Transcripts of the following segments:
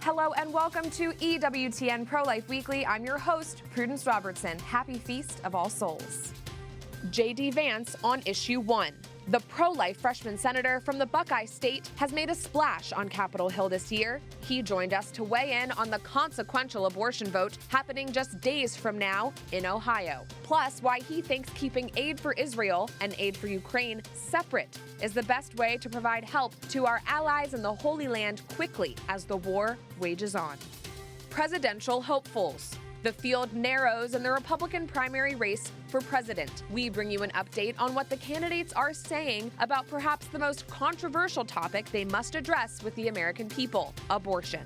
Hello and welcome to EWTN Pro-Life Weekly. I'm your host, Prudence Robertson. Happy Feast of All Souls. J.D. Vance on Issue 1. The pro-life freshman senator from the Buckeye State has made a splash on Capitol Hill this year. He joined us to weigh in on the consequential abortion vote happening just days from now in Ohio. Plus, why he thinks keeping aid for Israel and aid for Ukraine separate is the best way to provide help to our allies in the Holy Land quickly as the war wages on. Presidential hopefuls. The field narrows in the Republican primary race for president. We bring you an update on what the candidates are saying about perhaps the most controversial topic they must address with the American people: abortion.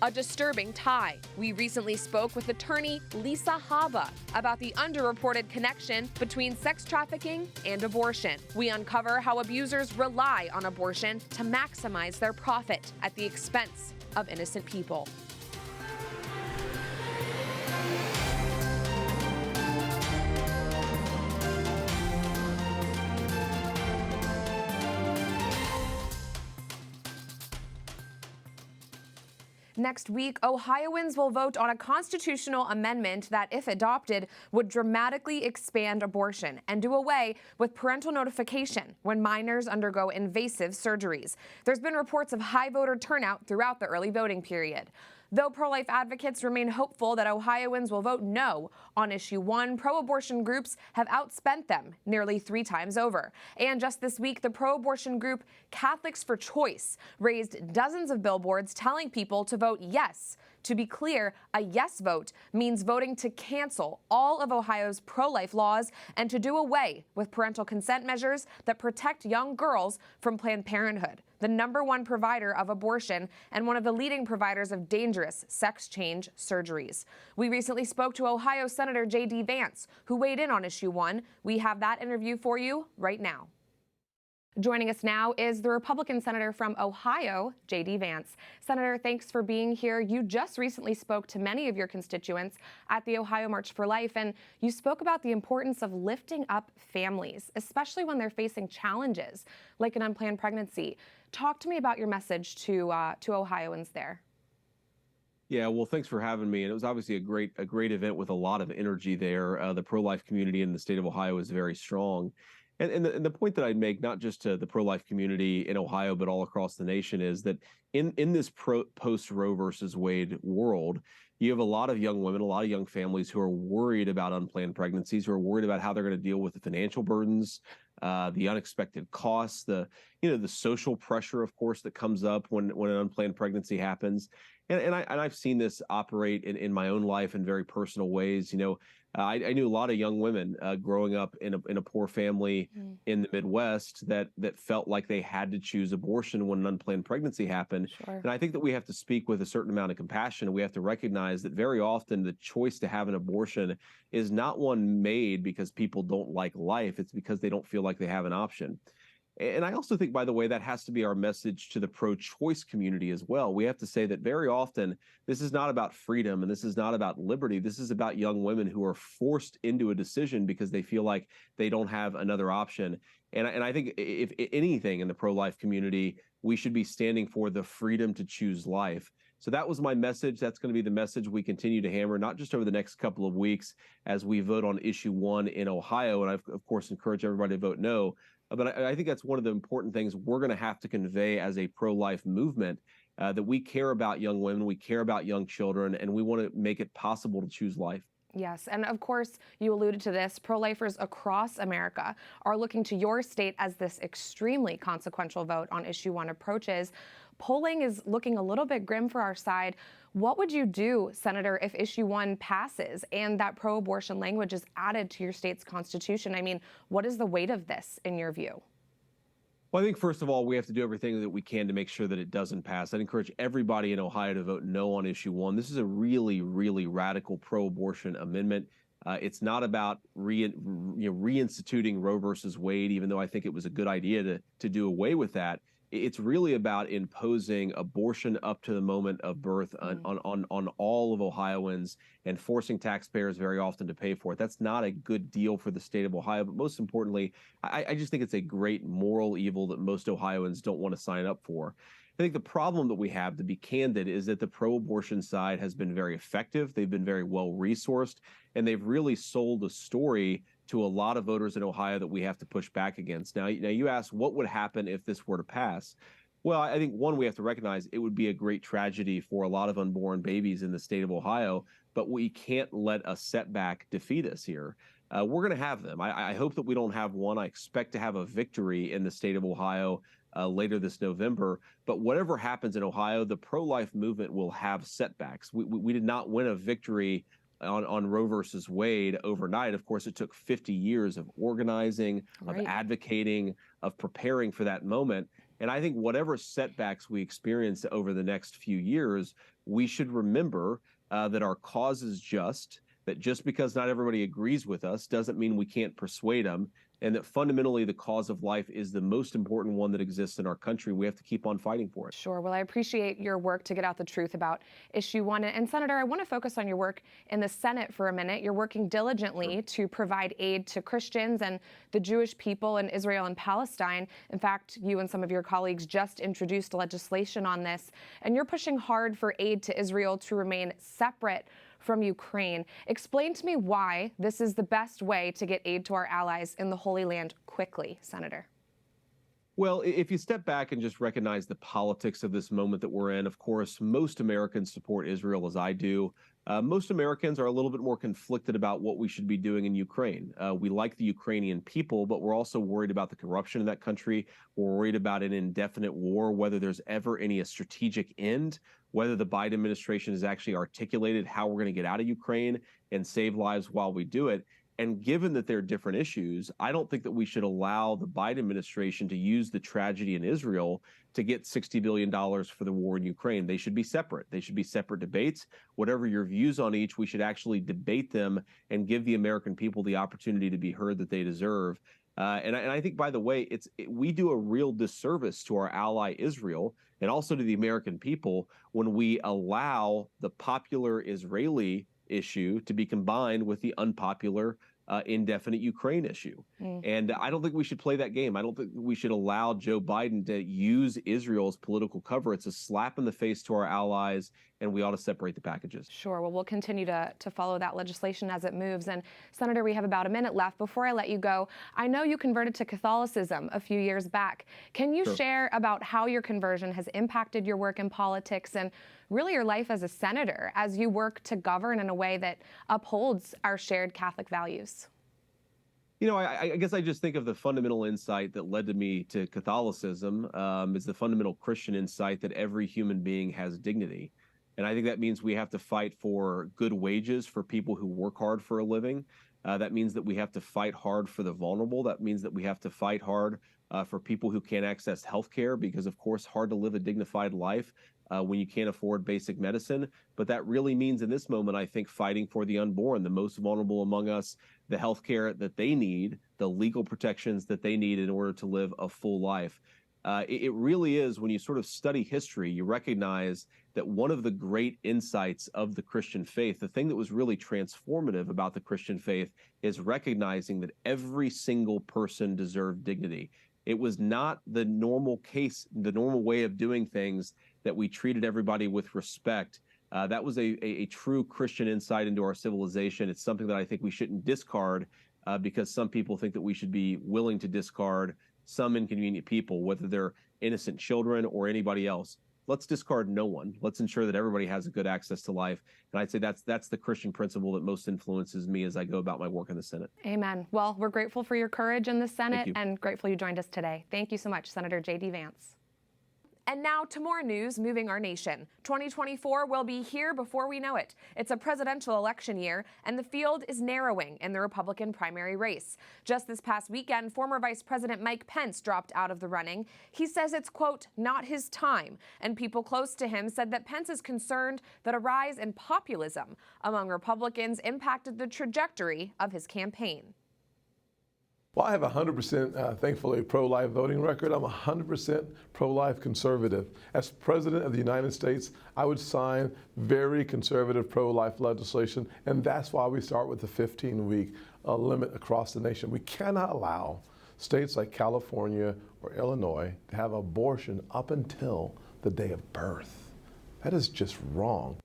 A disturbing tie. We recently spoke with attorney Lisa Haba about the underreported connection between sex trafficking and abortion. We uncover how abusers rely on abortion to maximize their profit at the expense of innocent people. Next week, Ohioans will vote on a constitutional amendment that, if adopted, would dramatically expand abortion and do away with parental notification when minors undergo invasive surgeries. There's been reports of high voter turnout throughout the early voting period. Though pro-life advocates remain hopeful that Ohioans will vote no on Issue 1, pro-abortion groups have outspent them nearly 3 times over. And just this week, the pro-abortion group Catholics for Choice raised dozens of billboards telling people to vote yes. To be clear, a yes vote means voting to cancel all of Ohio's pro-life laws and to do away with parental consent measures that protect young girls from Planned Parenthood, the #1 provider of abortion and one of the leading providers of dangerous sex change surgeries. We recently spoke to Ohio Senator J.D. Vance, who weighed in on Issue 1. We have that interview for you right now. Joining us now is the Republican senator from Ohio, J.D. Vance. Senator, thanks for being here. You just recently spoke to many of your constituents at the Ohio March for Life, and you spoke about the importance of lifting up families, especially when they're facing challenges like an unplanned pregnancy. Talk to me about your message to Ohioans there. Yeah, well, thanks for having me. And it was obviously a great event with a lot of energy there. The pro-life community in the state of Ohio is very strong. And the point that I'd make, not just to the pro-life community in Ohio, but all across the nation, is that in this post-Roe versus Wade world, you have a lot of young women, a lot of young families who are worried about unplanned pregnancies, who are worried about how they're going to deal with the financial burdens, the unexpected costs, the social pressure, of course, that comes up when an unplanned pregnancy happens. And I've seen this operate in my own life in very personal ways. I knew a lot of young women growing up in a poor family in the Midwest that felt like they had to choose abortion when an unplanned pregnancy happened. Sure. And I think that we have to speak with a certain amount of compassion. We have to recognize that very often the choice to have an abortion is not one made because people don't like life. It's because they don't feel like they have an option. And I also think, by the way, that has to be our message to the pro-choice community as well. We have to say that very often this is not about freedom and this is not about liberty. This is about young women who are forced into a decision because they feel like they don't have another option. And I think if anything in the pro-life community, we should be standing for the freedom to choose life. So that was my message. That's going to be the message we continue to hammer, not just over the next couple of weeks as we vote on Issue 1 in Ohio. And I, of course, encourage everybody to vote no. But I think that's one of the important things we're going to have to convey as a pro-life movement, that we care about young women, we care about young children, and we want to make it possible to choose life. Yes, and of course, you alluded to this, pro-lifers across America are looking to your state as this extremely consequential vote on Issue 1 approaches. Polling is looking a little bit grim for our side. What would you do, Senator, if Issue 1 passes and that pro-abortion language is added to your state's constitution? I mean, what is the weight of this in your view? Well, I think, first of all, we have to do everything that we can to make sure that it doesn't pass. I'd encourage everybody in Ohio to vote no on Issue 1. This is a really, really radical pro-abortion amendment. It's not about reinstituting Roe versus Wade, even though I think it was a good idea to do away with that. It's really about imposing abortion up to the moment of birth on all of Ohioans and forcing taxpayers very often to pay for it. That's not a good deal for the state of Ohio. But most importantly, I just think it's a great moral evil that most Ohioans don't want to sign up for. I think the problem that we have, to be candid, is that the pro-abortion side has been very effective. They've been very well resourced, and they've really sold a story to a lot of voters in Ohio that we have to push back against. Now you ask, what would happen if this were to pass? Well, I think, one, we have to recognize it would be a great tragedy for a lot of unborn babies in the state of Ohio, but we can't let a setback defeat us here. We're going to have them. I hope that we don't have one. I expect to have a victory in the state of Ohio later this November. But whatever happens in Ohio, the pro-life movement will have setbacks. We did not win a victory on Roe versus Wade overnight. Of course, it took 50 years of organizing, of advocating, of preparing for that moment. And I think whatever setbacks we experience over the next few years, we should remember that our cause is just, that just because not everybody agrees with us doesn't mean we can't persuade them, and that fundamentally the cause of life is the most important one that exists in our country. We have to keep on fighting for it. Sure. Well, I appreciate your work to get out the truth about issue one. And Senator, I want to focus on your work in the Senate for a minute. You're working diligently to provide aid to Christians and the Jewish people in Israel and Palestine. In fact, you and some of your colleagues just introduced legislation on this, and you're pushing hard for aid to Israel to remain separate from Ukraine. Explain to me why this is the best way to get aid to our allies in the Holy Land quickly, Senator. Well, if you step back and just recognize the politics of this moment that we're in, of course, most Americans support Israel, as I do. Most Americans are a little bit more conflicted about what we should be doing in Ukraine. We like the Ukrainian people, but we're also worried about the corruption in that country. We're worried about an indefinite war, whether there's ever any strategic end, whether the Biden administration has actually articulated how we're going to get out of Ukraine and save lives while we do it. And given that there are different issues, I don't think that we should allow the Biden administration to use the tragedy in Israel to get $60 billion for the war in Ukraine. They should be separate. They should be separate debates. Whatever your views on each, we should actually debate them and give the American people the opportunity to be heard that they deserve. And I think, by the way, we do a real disservice to our ally Israel and also to the American people when we allow the popular Israeli issue to be combined with the unpopular indefinite Ukraine issue. And I don't think we should play that game. I don't think we should allow Joe Biden to use Israel's political cover. It's a slap in the face to our allies, and we ought to separate the packages. Sure. Well, we'll continue to follow that legislation as it moves. And Senator, we have about a minute left. Before I let you go, I know you converted to Catholicism a few years back. Can you share about how your conversion has impacted your work in politics and really your life as a senator as you work to govern in a way that upholds our shared Catholic values? You know, I guess I just think of the fundamental insight that led to me to Catholicism is the fundamental Christian insight that every human being has dignity. And I think that means we have to fight for good wages for people who work hard for a living. That means that we have to fight hard for the vulnerable. That means that we have to fight hard for people who can't access health care, because, of course, hard to live a dignified life when you can't afford basic medicine. But that really means in this moment, I think, fighting for the unborn, the most vulnerable among us, the health care that they need, the legal protections that they need in order to live a full life. It really is, when you sort of study history, you recognize that one of the great insights of the Christian faith, the thing that was really transformative about the Christian faith, is recognizing that every single person deserved dignity. It was not the normal case, the normal way of doing things, that we treated everybody with respect. That was a true Christian insight into our civilization. It's something that I think we shouldn't discard because some people think that we should be willing to discard some inconvenient people, whether they're innocent children or anybody else. Let's discard no one. Let's ensure that everybody has a good access to life. And I'd say that's the Christian principle that most influences me as I go about my work in the Senate. Amen. Well, we're grateful for your courage in the Senate and grateful you joined us today. Thank you so much, Senator J.D. Vance. And now to more news moving our nation. 2024 will be here before we know it. It's a presidential election year, and the field is narrowing in the Republican primary race. Just this past weekend, former Vice President Mike Pence dropped out of the running. He says it's, quote, not his time. And people close to him said that Pence is concerned that a rise in populism among Republicans impacted the trajectory of his campaign. Well, I have 100%, thankfully, pro-life voting record. I'm 100% pro-life conservative. As President of the United States, I would sign very conservative pro-life legislation, and that's why we start with the 15-week limit across the nation. We cannot allow states like California or Illinois to have abortion up until the day of birth. That is just wrong.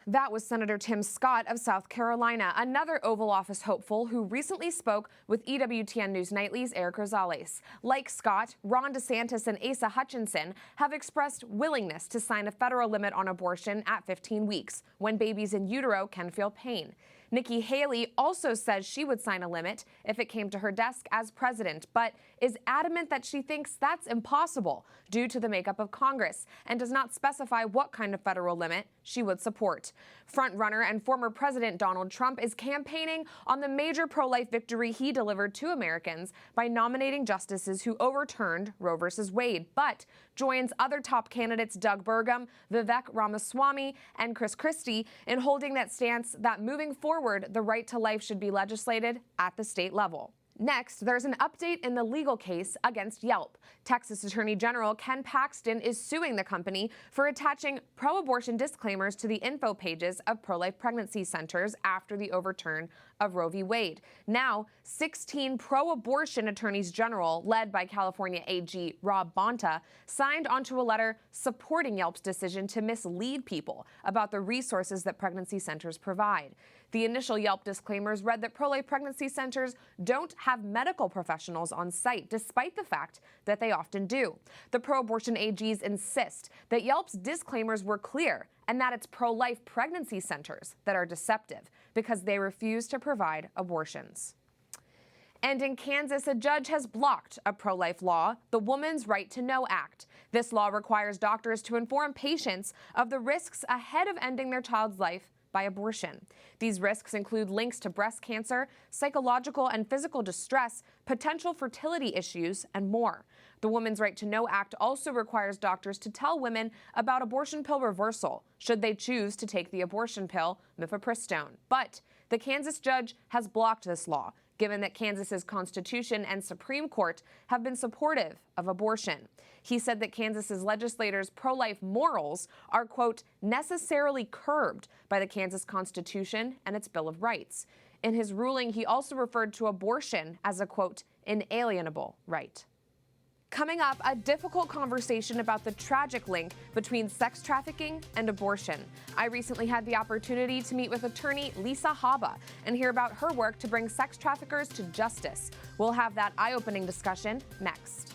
That was Senator Tim Scott of South Carolina, another Oval Office hopeful who recently spoke with EWTN News Nightly's Eric Rosales. Like Scott, Ron DeSantis and Asa Hutchinson have expressed willingness to sign a federal limit on abortion at 15 weeks, when babies in utero can feel pain. Nikki Haley also says she would sign a limit if it came to her desk as president, but is adamant that she thinks that's impossible due to the makeup of Congress and does not specify what kind of federal limit she would support. Frontrunner and former President Donald Trump is campaigning on the major pro-life victory he delivered to Americans by nominating justices who overturned Roe v. Wade, but joins other top candidates Doug Burgum, Vivek Ramaswamy, and Chris Christie in holding that stance that moving forward, the right to life should be legislated at the state level. Next, there's an update in the legal case against Yelp. Texas Attorney General Ken Paxton is suing the company for attaching pro-abortion disclaimers to the info pages of pro-life pregnancy centers after the overturn of Roe v. Wade. Now, 16 pro-abortion attorneys general, led by California AG Rob Bonta, signed onto a letter supporting Yelp's decision to mislead people about the resources that pregnancy centers provide. The initial Yelp disclaimers read that pro-life pregnancy centers don't have medical professionals on site, despite the fact that they often do. The pro-abortion AGs insist that Yelp's disclaimers were clear and that it's pro-life pregnancy centers that are deceptive because they refuse to provide abortions. And in Kansas, a judge has blocked a pro-life law, the Woman's Right to Know Act. This law requires doctors to inform patients of the risks ahead of ending their child's life by abortion. These risks include links to breast cancer, psychological and physical distress, potential fertility issues, and more. The Women's Right to Know Act also requires doctors to tell women about abortion pill reversal, should they choose to take the abortion pill, mifepristone. But the Kansas judge has blocked this law, given that Kansas's Constitution and Supreme Court have been supportive of abortion. He said that Kansas's legislators' pro-life morals are, quote, necessarily curbed by the Kansas Constitution and its Bill of Rights. In his ruling, he also referred to abortion as a, quote, inalienable right. Coming up, a difficult conversation about the tragic link between sex trafficking and abortion. I recently had the opportunity to meet with attorney Lisa Haba and hear about her work to bring sex traffickers to justice. We'll have that eye-opening discussion next.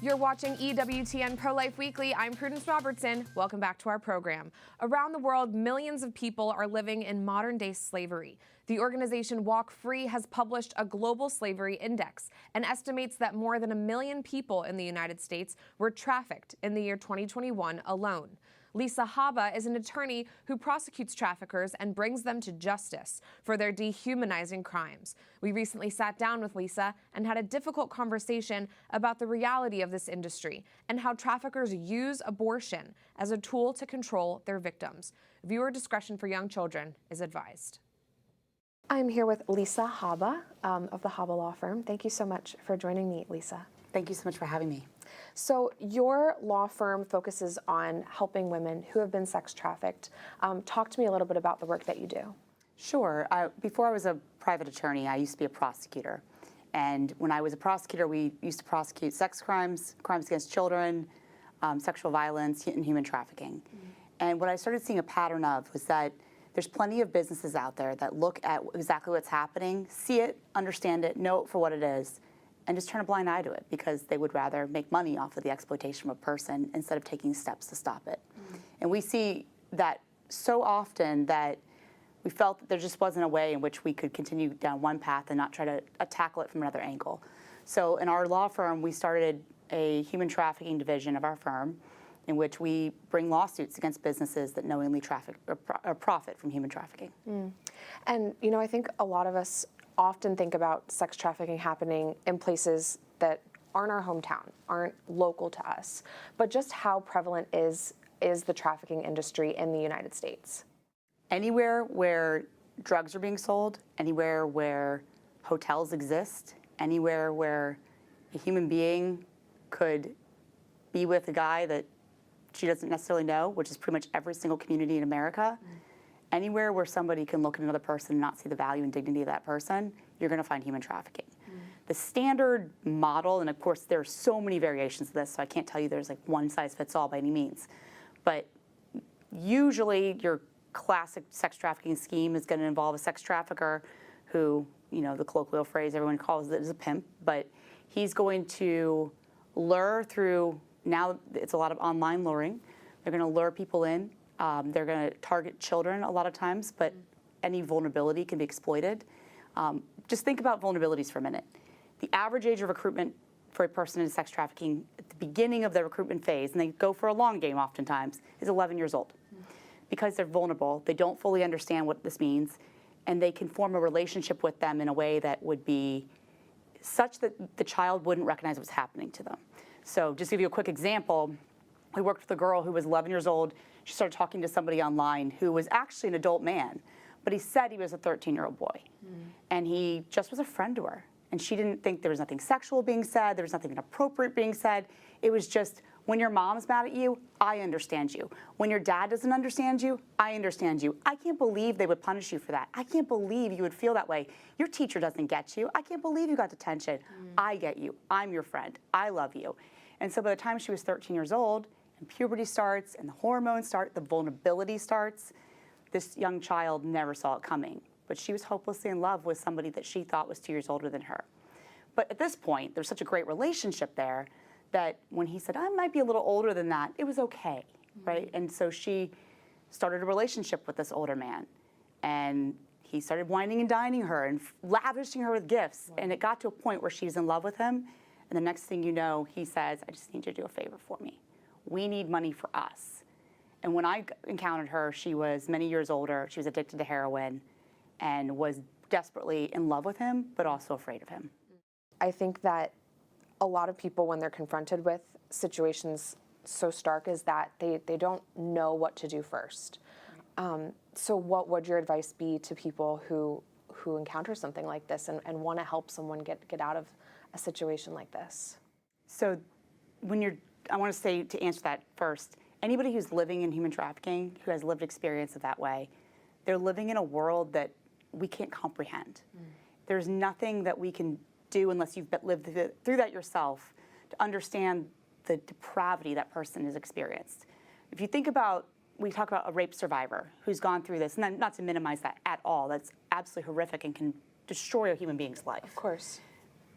You're watching EWTN Pro-Life Weekly. I'm Prudence Robertson. Welcome back to our program. Around the world, millions of people are living in modern-day slavery. The organization Walk Free has published a global slavery index and estimates that more than 1 million people in the United States were trafficked in the year 2021 alone. Lisa Haba is an attorney who prosecutes traffickers and brings them to justice for their dehumanizing crimes. We recently sat down with Lisa and had a difficult conversation about the reality of this industry and how traffickers use abortion as a tool to control their victims. Viewer discretion for young children is advised. I'm here with Lisa Haba of the Haba Law Firm. Thank you so much for joining me, Lisa. Thank you so much for having me. So your law firm focuses on helping women who have been sex trafficked. Talk to me a little bit about the work that you do. Sure. Before I was a private attorney, I used to be a prosecutor. And when I was a prosecutor, we used to prosecute sex crimes, crimes against children, sexual violence, and human trafficking. Mm-hmm. And what I started seeing a pattern of was that there's plenty of businesses out there that look at exactly what's happening, see it, understand it, know it for what it is, and just turn a blind eye to it because they would rather make money off of the exploitation of a person instead of taking steps to stop it. Mm-hmm. And we see that so often that we felt that there just wasn't a way in which we could continue down one path and not try to tackle it from another angle. So in our law firm, we started a human trafficking division of our firm in which we bring lawsuits against businesses that knowingly traffic or profit from human trafficking. Mm. And, you know, I think a lot of us often think about sex trafficking happening in places that aren't our hometown, aren't local to us, but just how prevalent is the trafficking industry in the United States? Anywhere where drugs are being sold, anywhere where hotels exist, anywhere where a human being could be with a guy that she doesn't necessarily know, which is pretty much every single community in America, Anywhere where somebody can look at another person and not see the value and dignity of that person, you're going to find human trafficking. The standard model, and of course there are so many variations of this, so I can't tell you there's like one size fits all by any means, but usually your classic sex trafficking scheme is going to involve a sex trafficker who, you know, the colloquial phrase everyone calls it is a pimp, but he's going to lure through, now it's a lot of online luring. They're going to lure people in. They're going to target children a lot of times, but any vulnerability can be exploited. Just think about vulnerabilities for a minute. The average age of recruitment for a person in sex trafficking at the beginning of their recruitment phase, and they go for a long game oftentimes, is 11 years old. Because they're vulnerable, they don't fully understand what this means, and they can form a relationship with them in a way that would be such that the child wouldn't recognize what's happening to them. So just to give you a quick example, we worked with a girl who was 11 years old. She started talking to somebody online who was actually an adult man, but he said he was a 13-year-old boy. And he just was a friend to her. And she didn't think there was nothing sexual being said, there was nothing inappropriate being said. It was just, when your mom's mad at you, I understand you. When your dad doesn't understand you, I understand you. I can't believe they would punish you for that. I can't believe you would feel that way. Your teacher doesn't get you. I can't believe you got detention. I get you. I'm your friend. I love you. And so by the time she was 13 years old, and puberty starts, and the hormones start, the vulnerability starts, this young child never saw it coming. But she was hopelessly in love with somebody that she thought was 2 years older than her. But at this point, there's such a great relationship there that when he said, I might be a little older than that, it was okay, right? And so she started a relationship with this older man. And he started wining and dining her and lavishing her with gifts. And it got to a point where she's in love with him. And the next thing you know, he says, I just need you to do a favor for me. We need money for us. And when I encountered her, she was many years older. She was addicted to heroin and was desperately in love with him, but also afraid of him. I think that a lot of people, when they're confronted with situations so stark as that, they don't know what to do first. So what would your advice be to people who encounter something like this and want to help someone get out of a situation like this? So I want to say, to answer that first, anybody who's living in human trafficking, who has lived experience of that way, they're living in a world that we can't comprehend. There's nothing that we can do unless you've lived through that yourself to understand the depravity that person has experienced. If you think about, we talk about a rape survivor who's gone through this, and then not to minimize that at all, that's absolutely horrific and can destroy a human being's life. Of course.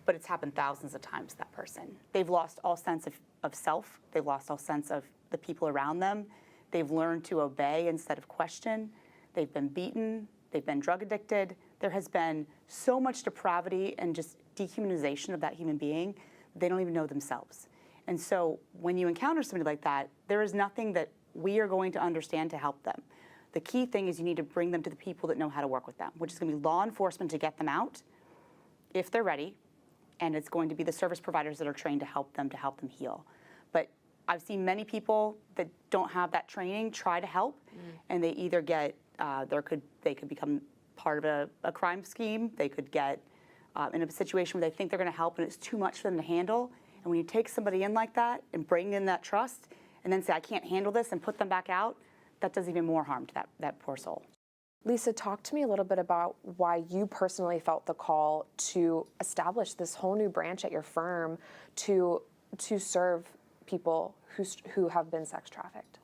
But it's happened thousands of times to that person. They've lost all sense of self. They've lost all sense of the people around them. They've learned to obey instead of question. They've been beaten. They've been drug addicted. There has been so much depravity and just dehumanization of that human being, they don't even know themselves. And so when you encounter somebody like that, there is nothing that we are going to understand to help them. The key thing is you need to bring them to the people that know how to work with them, which is going to be law enforcement to get them out, if they're ready, and it's going to be the service providers that are trained to help them heal. But I've seen many people that don't have that training try to help, and they either get, they could become part of a crime scheme, they could get in a situation where they think they're going to help and it's too much for them to handle. And when you take somebody in like that and bring in that trust and then say, I can't handle this, and put them back out, that does even more harm to that poor soul. Lisa, talk to me a little bit about why you personally felt the call to establish this whole new branch at your firm to serve people who have been sex trafficked.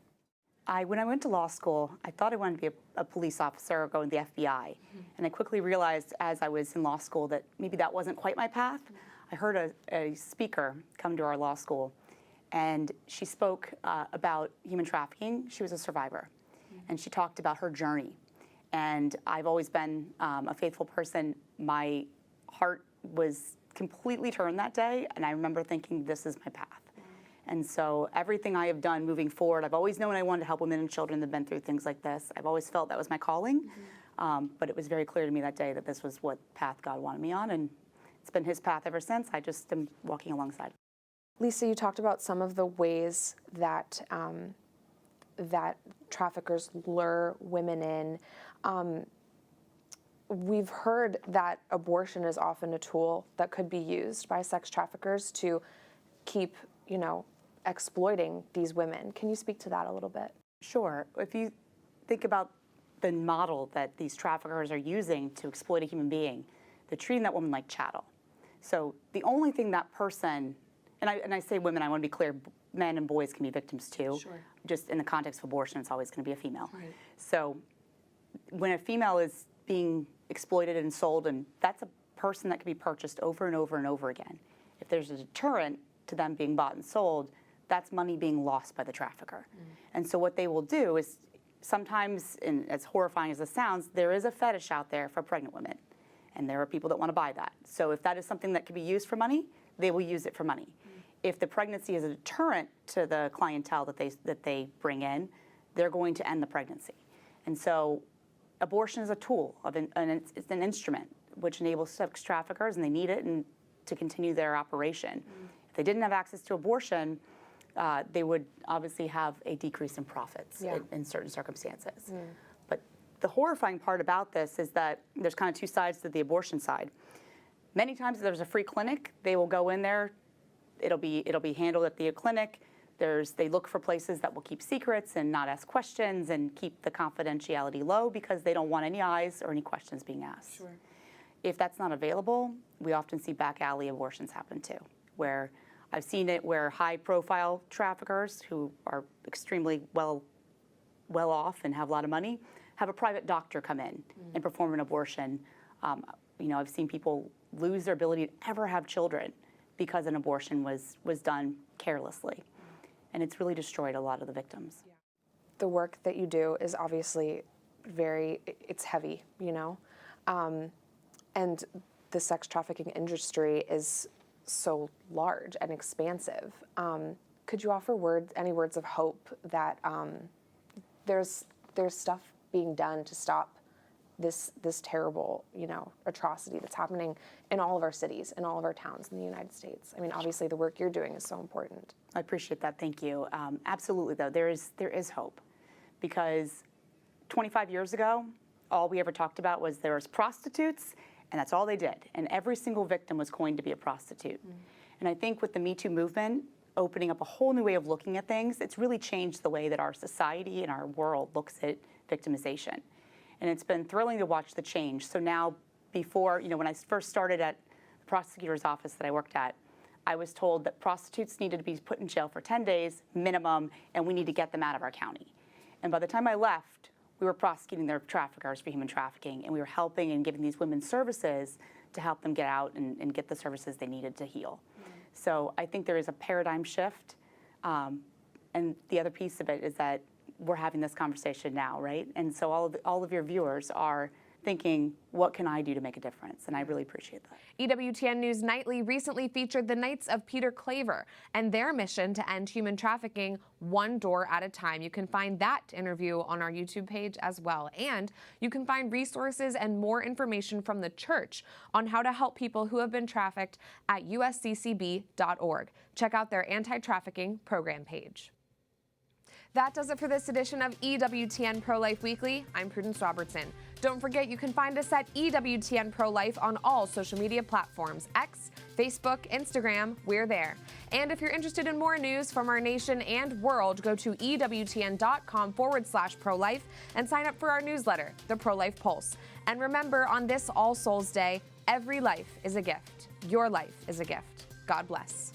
When I went to law school, I thought I wanted to be a police officer or go into the FBI. And I quickly realized as I was in law school that maybe that wasn't quite my path. I heard a speaker come to our law school, and she spoke about human trafficking. She was a survivor, and she talked about her journey. And I've always been a faithful person. My heart was completely turned that day, and I remember thinking, this is my path. And so everything I have done moving forward, I've always known I wanted to help women and children that have been through things like this. I've always felt that was my calling. But it was very clear to me that day that this was what path God wanted me on, and it's been his path ever since. I just am walking alongside. Lisa, you talked about some of the ways that that traffickers lure women in. We've heard that abortion is often a tool that could be used by sex traffickers to keep, exploiting these women. Can you speak to that a little bit? Sure. If you think about the model that these traffickers are using to exploit a human being. They're treating that woman like chattel. So the only thing that person, and I say women, I want to be clear, men and boys can be victims too. Sure. Just in the context of abortion, it's always going to be a female. Right. So when a female is being exploited and sold, and that's a person that can be purchased over and over and over again. If there's a deterrent to them being bought and sold, that's money being lost by the trafficker. And so what they will do is sometimes, and as horrifying as it sounds, there is a fetish out there for pregnant women. And there are people that want to buy that. So if that is something that can be used for money, they will use it for money. If the pregnancy is a deterrent to the clientele that they bring in, they're going to end the pregnancy. And so abortion is a tool, and it's an instrument which enables sex traffickers, and they need it to continue their operation. If they didn't have access to abortion, they would obviously have a decrease in profits in certain circumstances. But the horrifying part about this is that there's kind of two sides to the abortion side. Many times if there's a free clinic, they will go in there, it'll be handled at the clinic. They look for places that will keep secrets and not ask questions and keep the confidentiality low because they don't want any eyes or any questions being asked. Sure. If that's not available, we often see back alley abortions happen too, where I've seen it where high-profile traffickers who are extremely well off and have a lot of money have a private doctor come in and perform an abortion. I've seen people lose their ability to ever have children because an abortion was done carelessly, and it's really destroyed a lot of the victims. The work that you do is obviously it's heavy, and the sex trafficking industry is so large and expansive. Could you offer any words of hope that there's stuff being done to stop this terrible, atrocity that's happening in all of our cities, in all of our towns in the United States? I mean, obviously the work you're doing is so important. I appreciate that. Thank you. Absolutely, though, there is hope, because 25 years ago, all we ever talked about was there was prostitutes, and that's all they did. And every single victim was going to be a prostitute. And I think with the Me Too movement opening up a whole new way of looking at things, it's really changed the way that our society and our world looks at victimization. And it's been thrilling to watch the change. So now, before, when I first started at the prosecutor's office that I worked at, I was told that prostitutes needed to be put in jail for 10 days minimum, and we need to get them out of our county. And by the time I left, we were prosecuting their traffickers for human trafficking, and we were helping and giving these women services to help them get out and get the services they needed to heal. So I think there is a paradigm shift. And the other piece of it is that we're having this conversation now, right? And so all of your viewers are thinking, what can I do to make a difference? And I really appreciate that. EWTN News Nightly recently featured the Knights of Peter Claver and their mission to end human trafficking one door at a time. You can find that interview on our YouTube page as well. And you can find resources and more information from the church on how to help people who have been trafficked at usccb.org. Check out their anti-trafficking program page. That does it for this edition of EWTN Pro-Life Weekly. I'm Prudence Robertson. Don't forget, you can find us at EWTN Pro-Life on all social media platforms, X, Facebook, Instagram, we're there. And if you're interested in more news from our nation and world, go to EWTN.com/pro-life and sign up for our newsletter, The Pro-Life Pulse. And remember, on this All Souls Day, every life is a gift. Your life is a gift. God bless.